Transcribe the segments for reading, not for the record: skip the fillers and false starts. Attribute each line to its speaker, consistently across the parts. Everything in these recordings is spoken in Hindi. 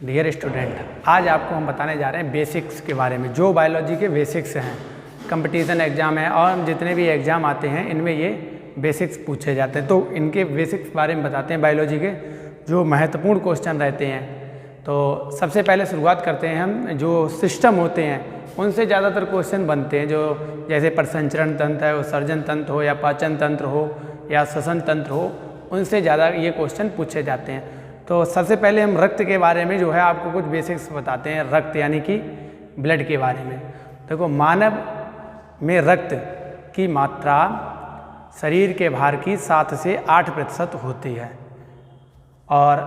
Speaker 1: डियर स्टूडेंट, आज आपको हम बताने जा रहे हैं बेसिक्स के बारे में। जो बायोलॉजी के बेसिक्स हैं, कंपटीशन एग्ज़ाम है और जितने भी एग्ज़ाम आते हैं इनमें ये बेसिक्स पूछे जाते हैं। तो इनके बेसिक्स बारे में बताते हैं, बायोलॉजी के जो महत्वपूर्ण क्वेश्चन रहते हैं। तो सबसे पहले शुरुआत करते हैं हम, जो सिस्टम होते हैं उनसे ज़्यादातर क्वेश्चन बनते हैं, जो जैसे प्रसंचरण तंत्र है, सर्जन तंत्र हो या पाचन तंत्र हो या श्वसन तंत्र हो, उनसे ज़्यादा ये क्वेश्चन पूछे जाते हैं। तो सबसे पहले हम रक्त के बारे में जो है आपको कुछ बेसिक्स बताते हैं, रक्त यानी कि ब्लड के बारे में। देखो, मानव में रक्त की मात्रा शरीर के भार की 7 से 8% होती है और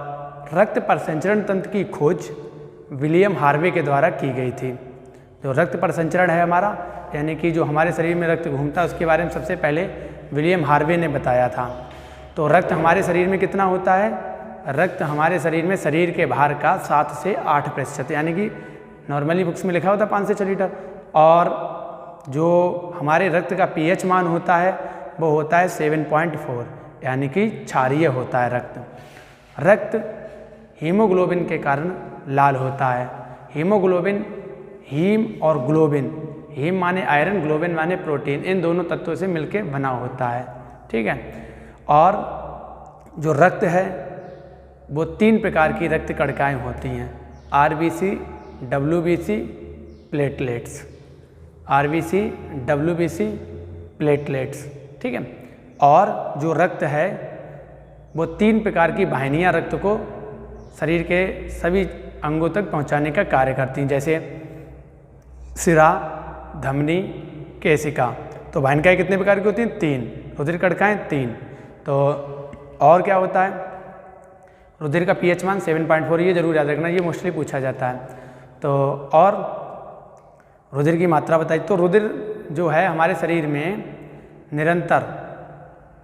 Speaker 1: रक्त प्रसंचरण तंत्र की खोज विलियम हार्वे के द्वारा की गई थी। जो रक्त प्रसंचरण है हमारा, यानी कि जो हमारे शरीर में रक्त घूमता है, उसके बारे में सबसे पहले विलियम हार्वे ने बताया था। तो रक्त हमारे शरीर में कितना होता है? रक्त हमारे शरीर में शरीर के भार का 7 से 8%, यानी कि नॉर्मली बुक्स में लिखा होता है 5 से 6 लीटर। और जो हमारे रक्त का पीएच मान होता है वो होता है 7.4, यानी कि क्षारीय होता है रक्त। रक्त हीमोग्लोबिन के कारण लाल होता है। हीमोग्लोबिन, हीम और ग्लोबिन, हीम माने आयरन, ग्लोबिन माने प्रोटीन, इन दोनों तत्वों से मिलकर बना होता है। ठीक है। और जो रक्त है वो 3 प्रकार की रक्त कणिकाएँ होती हैं, RBC, WBC, platelets. RBC, WBC, platelets. ठीक है। और जो रक्त है वो 3 प्रकार की वाहिनियाँ रक्त को शरीर के सभी अंगों तक पहुंचाने का कार्य करती हैं, जैसे सिरा, धमनी, केशिका। तो वाहिनिकाएँ कितने प्रकार की होती हैं? 3। रुधिर कणिकाएँ 3। तो और क्या होता है? रुधिर का पीएच मान 7.4, ये जरूर याद रखना, ये मोस्टली पूछा जाता है। तो और रुधिर की मात्रा बताई। तो रुधिर जो है हमारे शरीर में निरंतर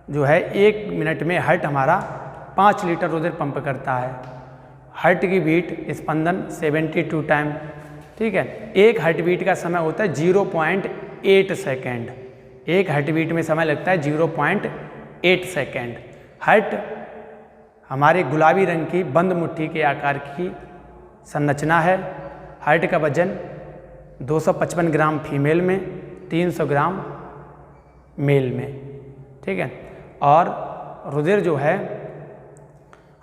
Speaker 1: जो है 1 मिनट में हार्ट हमारा 5 लीटर रुधिर पंप करता है। हार्ट की बीट स्पंदन 72 टाइम। ठीक है। एक हार्ट बीट का समय होता है 0.8 सेकेंड। एक हार्ट बीट में समय लगता है 0.8 सेकेंड। हार्ट हमारे गुलाबी रंग की बंद मुट्ठी के आकार की संरचना है। हार्ट का वजन 255 ग्राम फीमेल में, 300 ग्राम मेल में। ठीक है। और रुधिर जो है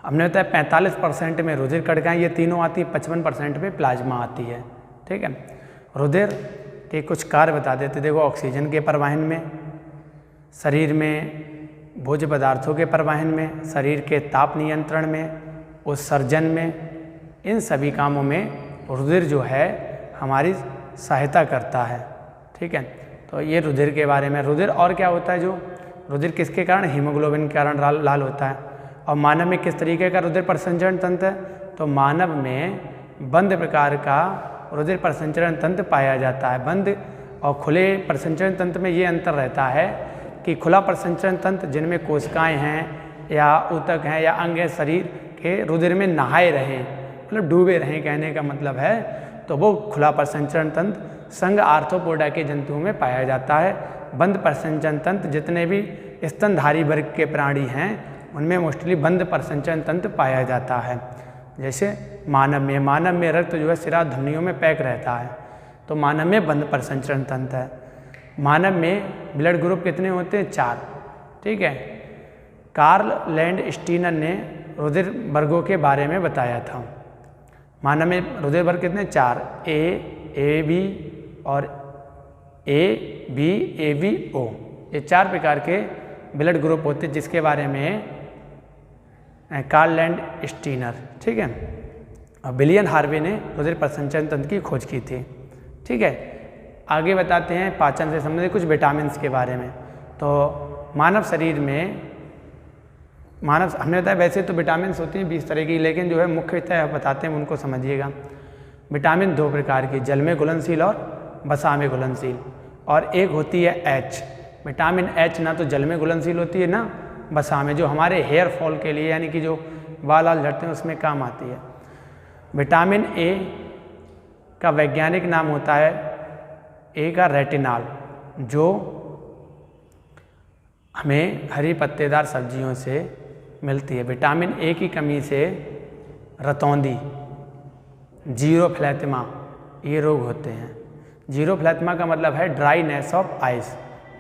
Speaker 1: हमने बताया 45% में रुधिर कणिकाएँ ये तीनों आती हैं, 55% में प्लाज्मा आती है। ठीक है। रुधिर के कुछ कार्य बता देते। देखो, ऑक्सीजन के परिवहन में, शरीर में भोज्य पदार्थों के परिवहन में, शरीर के ताप नियंत्रण में, उत्सर्जन में, इन सभी कामों में रुधिर जो है हमारी सहायता करता है। ठीक है। तो ये रुधिर के बारे में। रुधिर और क्या होता है? जो रुधिर किसके कारण? हीमोग्लोबिन के कारण लाल होता है। और मानव में किस तरीके का रुधिर प्रसंचरण तंत्र है? तो मानव में बंद प्रकार का रुधिर प्रसंचरण तंत्र पाया जाता है। बंद और खुले प्रसंचरण तंत्र में ये अंतर रहता है कि खुला प्रसंचरण तंत्र जिनमें कोशिकाएं हैं या ऊतक हैं या अंग हैं शरीर के, रुधिर में नहाए रहें, मतलब डूबे रहें, कहने का मतलब है, तो वो खुला प्रसंचरण तंत्र संघ आर्थ्रोपोडा के जंतुओं में पाया जाता है। बंद प्रसंचरण तंत्र जितने भी स्तनधारी वर्ग के प्राणी हैं उनमें मोस्टली बंद प्रसंचरण तंत्र पाया जाता है। जैसे मानव में रक्त जो है सिरा धमनियों में पैक रहता है, तो मानव में बंद प्रसंचरण तंत्र है। मानव में ब्लड ग्रुप कितने होते हैं? 4। ठीक है। कार्ल लैंडस्टीनर ने रुधिर वर्गों के बारे में बताया था। मानव में रुधिर वर्ग कितने? 4, ए बी और ए बी ओ, ये 4 प्रकार के ब्लड ग्रुप होते हैं, जिसके बारे में कार्ल लैंडस्टीनर, ठीक है, और विलियम हार्वे ने रुधिर प्रसंचरण तंत्र की खोज की थी। ठीक है। आगे बताते हैं पाचन से संबंधित कुछ विटामिन्स के बारे में। तो मानव शरीर में, हमने बताया वैसे तो विटामिन्स होती हैं 20 तरह की, लेकिन जो है मुख्यतः बताते हैं उनको समझिएगा। विटामिन 2 प्रकार की, जल में घुलनशील और वसा में घुलनशील। और एक होती है एच, विटामिन एच ना तो जल में घुलनशील होती है ना वसा में, जो हमारे हेयर फॉल के लिए, यानी कि जो बाल झड़ते हैं उसमें काम आती है। विटामिन ए का वैज्ञानिक नाम होता है, ए का रेटिनॉल, जो हमें हरी पत्तेदार सब्जियों से मिलती है। विटामिन ए की कमी से रतौंधी, जीरोफ्लैथमा, ये रोग होते हैं। जीरोफ्लैथमा का मतलब है ड्राईनेस ऑफ आइस,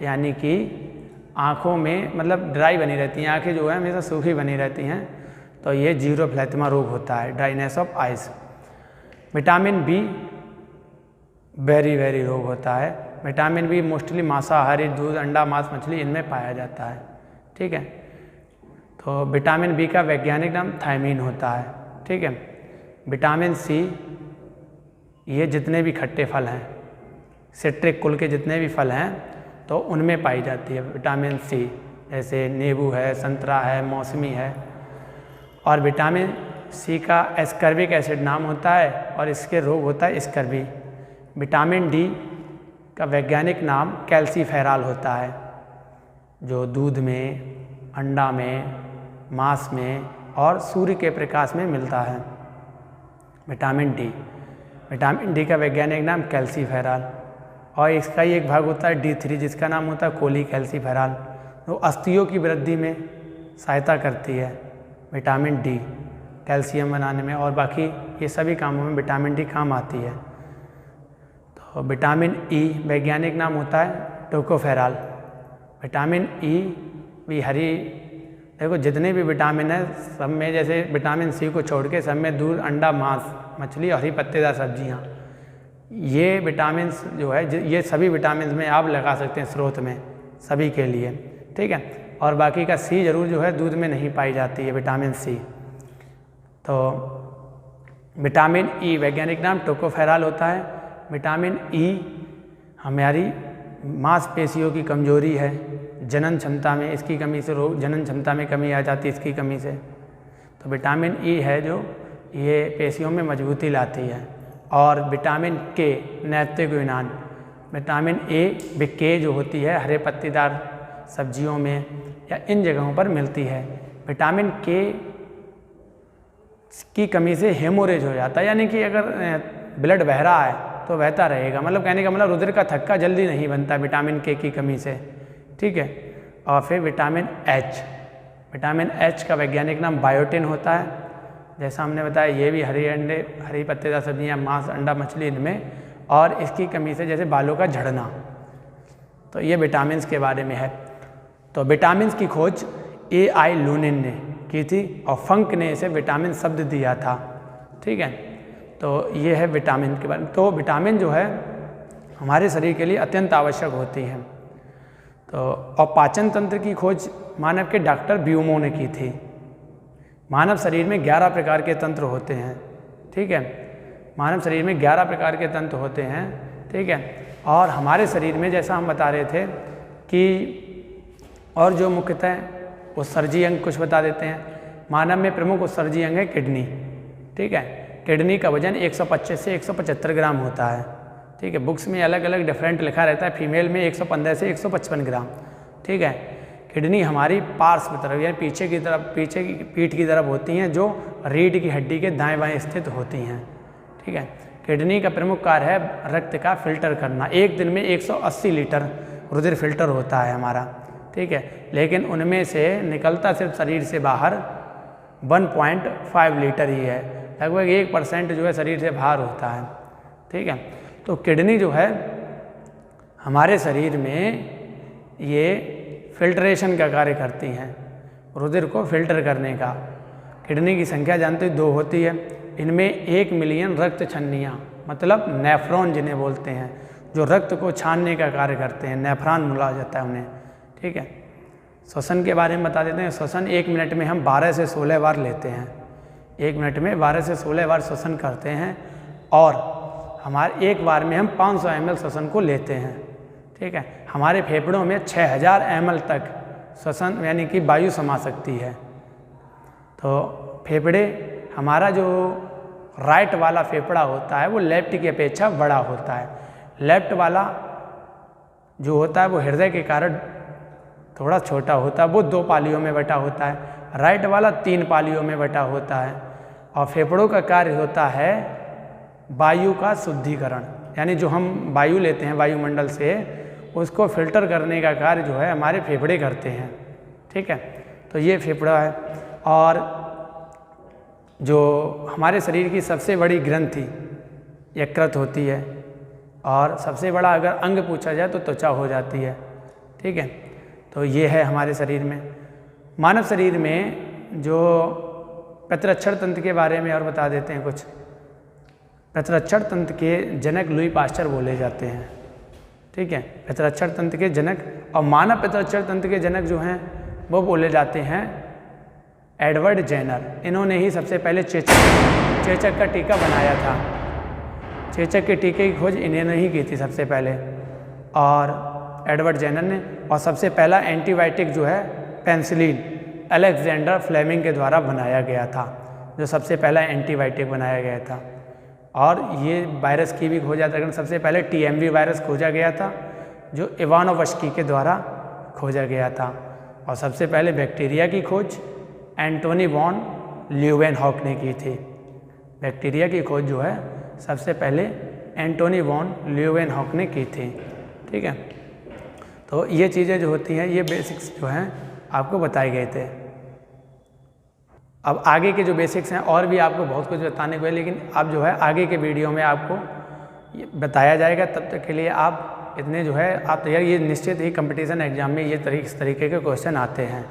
Speaker 1: यानी कि आँखों में मतलब ड्राई बनी रहती हैं, आँखें जो है हमेशा सूखी बनी रहती हैं, तो ये जीरोफ्लैथमा रोग होता है, dryness of eyes. Vitamin B बेरी रोग होता है। विटामिन बी मोस्टली मांसाहारी, दूध, अंडा, मांस, मछली इनमें पाया जाता है। ठीक है, तो विटामिन बी का वैज्ञानिक नाम थायमीन होता है। ठीक है, विटामिन सी, ये जितने भी खट्टे फल हैं, सिट्रिक कुल के जितने भी फल हैं तो उनमें पाई जाती है विटामिन सी, जैसे नींबू है, संतरा है, मौसमी है। और विटामिन सी का एस्कर्बिक एसिड नाम होता है और इसके रोग होता है स्कर्वी। विटामिन डी का वैज्ञानिक नाम कैल्सीफेरॉल होता है, जो दूध में, अंडा में, मांस में और सूर्य के प्रकाश में मिलता है। विटामिन डी का वैज्ञानिक नाम कैल्सीफेरॉल, और इसका ही एक भाग होता है D3 जिसका नाम होता है कोलीकैल्सीफेरॉल, जो अस्थियों की वृद्धि में सहायता करती है। विटामिन डी कैल्शियम बनाने में और बाकी ये सभी कामों में विटामिन डी काम आती है। तो विटामिन ई वैज्ञानिक नाम होता है टोकोफेरॉल। विटामिन ई भी देखो जितने भी विटामिन है सब में, जैसे विटामिन सी को छोड़ के सब में दूध, अंडा, मांस, मछली और हरी पत्तेदार सब्जियां, ये विटामिन जो है ये सभी विटामिन में आप लगा सकते हैं स्रोत में सभी के लिए। ठीक है, और बाकी का सी जरूर जो है दूध में नहीं पाई जाती है, विटामिन सी। तो विटामिन ई वैज्ञानिक नाम टोकोफेरॉल होता है। विटामिन ई हमारी मांसपेशियों की कमजोरी है, जनन क्षमता में इसकी कमी से रोग, जनन क्षमता में कमी आ जाती है इसकी कमी से। तो विटामिन ई है जो ये पेशियों में मजबूती लाती है। और विटामिन के नैतिक यूनान, विटामिन ए के जो होती है हरे पत्तेदार सब्जियों में या इन जगहों पर मिलती है। विटामिन के की कमी से हेमोरेज हो जाता है, यानी कि अगर ब्लड बह रहा है तो बहता रहेगा, मतलब कहने का मतलब रुधिर का थक्का जल्दी नहीं बनता विटामिन के की कमी से। ठीक है, और फिर विटामिन एच का वैज्ञानिक नाम बायोटिन होता है। जैसा हमने बताया ये भी हरी पत्तेदार सब्जियां, मांस, अंडा, मछली इनमें, और इसकी कमी से जैसे बालों का झड़ना। तो ये विटामिन्स के बारे में है। तो विटामिन्स की खोज A.I. लूनिन ने की थी और फंक ने इसे विटामिन शब्द दिया था। ठीक है, तो ये है विटामिन के बारे में। तो विटामिन जो है हमारे शरीर के लिए अत्यंत आवश्यक होती हैं। तो और पाचन तंत्र की खोज मानव के डॉक्टर ब्यूमो ने की थी। मानव शरीर में 11 प्रकार के तंत्र होते हैं। ठीक है, मानव शरीर में 11 प्रकार के तंत्र होते हैं। ठीक है, और हमारे शरीर में जैसा हम बता रहे थे कि और जो मुख्यतः उत्सर्जी अंग कुछ बता देते हैं। मानव में प्रमुख उत्सर्जी अंग है किडनी। ठीक है, किडनी का वजन 125 से 175 ग्राम होता है। ठीक है, बुक्स में अलग अलग डिफरेंट लिखा रहता है। फीमेल में 115 से 155 ग्राम। ठीक है, किडनी हमारी पार्श्व तरफ यानी पीछे की पीठ की तरफ होती हैं, जो रीढ़ की हड्डी के दाएं बाएं स्थित होती हैं। ठीक है, किडनी का प्रमुख कार्य है रक्त का फिल्टर करना। एक दिन में 180 लीटर रुधिर फिल्टर होता है हमारा। ठीक है, लेकिन उनमें से निकलता सिर्फ शरीर से बाहर 1.5 लीटर ही है, लगभग 1% जो है शरीर से बाहर होता है। ठीक है, तो किडनी जो है हमारे शरीर में ये फिल्ट्रेशन का कार्य करती हैं, रुधिर को फिल्टर करने का। किडनी की संख्या जानते हो 2 होती है। इनमें 1 मिलियन रक्त छन्नियाँ, मतलब नेफ्रॉन जिन्हें बोलते हैं, जो रक्त को छानने का कार्य करते हैं, नेफ्रॉन बोला जाता है उन्हें। ठीक है, श्वसन के बारे में बता देते हैं। श्वसन 1 मिनट में हम 12 से 16 बार लेते हैं। 1 मिनट में 12 से 16 बार श्वसन करते हैं और हमारे एक बार में हम 500 ml श्वसन को लेते हैं। ठीक है, हमारे फेफड़ों में 6000 ml तक श्वसन यानी कि वायु समा सकती है। तो फेफड़े, हमारा जो राइट वाला फेफड़ा होता है वो लेफ्ट की अपेक्षा बड़ा होता है। लेफ्ट वाला जो होता है वो हृदय के कारण थोड़ा छोटा होता है, वो 2 पालियों में बटा होता है। राइट वाला 3 पालियों में बटा होता है। और फेफड़ों का कार्य होता है वायु का शुद्धिकरण, यानी जो हम वायु लेते हैं वायुमंडल से, उसको फिल्टर करने का कार्य जो है हमारे फेफड़े करते हैं। ठीक है, तो ये फेफड़ा है। और जो हमारे शरीर की सबसे बड़ी ग्रंथि यकृत होती है, और सबसे बड़ा अगर अंग पूछा जाए तो त्वचा हो जाती है। ठीक है, तो ये है हमारे शरीर में। मानव शरीर में जो प्रतिरक्षण तंत्र के बारे में और बता देते हैं कुछ। प्रतिरक्षण तंत्र के जनक लुई पास्चर बोले जाते हैं। ठीक है, प्रतिरक्षण तंत्र के जनक, और मानव प्रतिरक्षण तंत्र के जनक जो हैं वो बोले जाते हैं एडवर्ड जेनर। इन्होंने ही सबसे पहले चेचक का टीका बनाया था। चेचक के टीके की खोज इन्होंने ही की थी सबसे पहले, और एडवर्ड जेनर ने। और सबसे पहला एंटीबायोटिक जो है पेनिसिलिन अलेक्जेंडर फ्लेमिंग के द्वारा बनाया गया था, जो सबसे पहला एंटीबायोटिक बनाया गया था। और ये वायरस की भी खोज आता है, सबसे पहले TMV वायरस खोजा गया था जो इवानोवस्की के द्वारा खोजा गया था। और सबसे पहले बैक्टीरिया की खोज एंटोनी वॉन ल्यूवेनहॉक ने की थी। बैक्टीरिया की खोज जो है सबसे पहले एंटोनी वॉन ल्यूवेनहॉक ने की थी। ठीक है, तो ये चीज़ें जो होती हैं ये बेसिक्स जो हैं आपको बताए गए थे। अब आगे के जो बेसिक्स हैं और भी आपको बहुत कुछ बताने को है, लेकिन अब जो है आगे के वीडियो में आपको बताया जाएगा। तब तक के लिए आप इतने जो है आप तैयार, ये निश्चित ही कंपटीशन एग्जाम में ये इस तरीके के क्वेश्चन आते हैं।